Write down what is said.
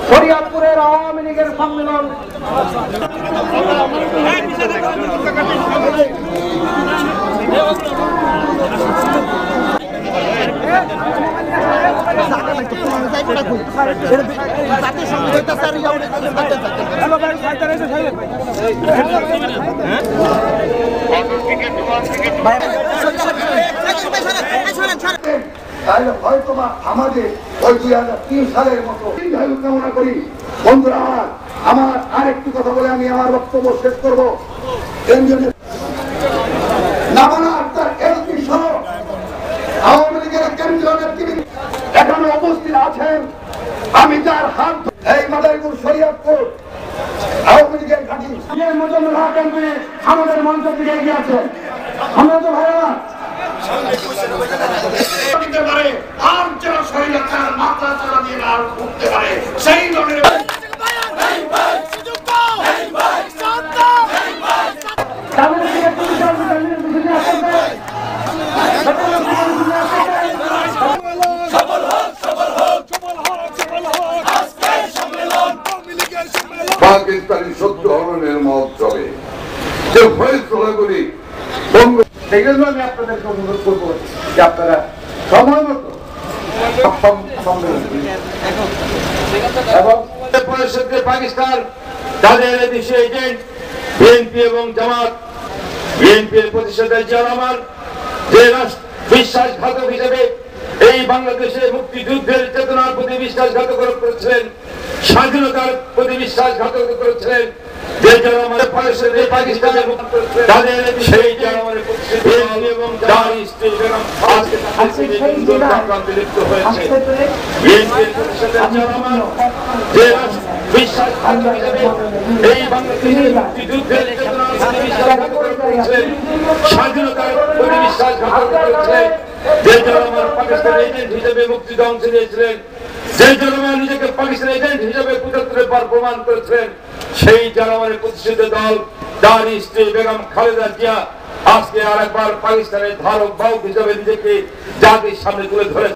শরীয়তপুরের আওয়ামী লীগের সম্মেলন তাহলে হয়তো আমাদের ওই 2003 সালের মতো কামনা করি। বন্ধুরা, আমার আরেকটি কথা বলে আমি আমার বক্তব্য শেষ করবো। আওয়ামী লীগের কেন্দ্রীয় নেতৃবৃন্দ এখানে উপস্থিত আছেন। আমি যার হাত এই মাদারীপুর শরীয়তপুর আওয়ামী লীগের ঘাঁটি আমাদের মঞ্চ থেকে এগিয়ে আছে। আমরা তো ভাইরা আর যারা শরীয়তের মাত্রা চালা দিয়ে আর উঠতে পারে সেই ধরনের পাকিস্তানি সত্য হরণের মহোৎসবে যে ফয়সলাগুলি সেই জন্য আমি আপনাদেরকে অনুরোধ করবো যে আপনারা সময় মতো এবং পাকিস্তান তাদের দেশে এজেন্ট বিএনপি এবং জামাত, বিএনপির প্রতিষ্ঠাতা জিয়া রহমান যে বিশ্বাসঘাতক হিসেবে এই বাংলাদেশে মুক্তিযুদ্ধের চেতনার প্রতি বিশ্বাসঘাতকতা করেছিলেন, স্বাধীনতার প্রতি বিশ্বাসঘাতক করেছিলেন, যে যারা আমাদের পাকিস্তানের তাদের সেই এবং যার স্ত্রী বেগম লিপ্ত হয়েছে। বিএনপির প্রতিষ্ঠাতা জিয়া রহমান যে বিশ্বাসঘাতক হিসেবে এই বাংলাদেশের মুক্তিযুদ্ধের চেতনার প্রতি বিশ্বাসঘাতকতা করেছিলেন, স্বাধীনতার প্রতি বিশ্বাসঘাতকতা করেছিলেন, যে যারা আমার পাকিস্তানের এজেন্ট হিসেবে মুক্তিযুদ্ধে অংশ নিয়েছিলেন, যে জনগণ নিজেকে পাকিস্তান এজেন্ট হিসেবে ৭৫ বার প্রমাণ করেছিলেন, সেই জনগণের প্রতিষ্ঠিত দল তার স্ত্রী বেগম খালেদা জিয়া আজকে আরেকবার পাকিস্তানের ধারক বাহক হিসেবে নিজেকে জাতির সামনে তুলে ধরে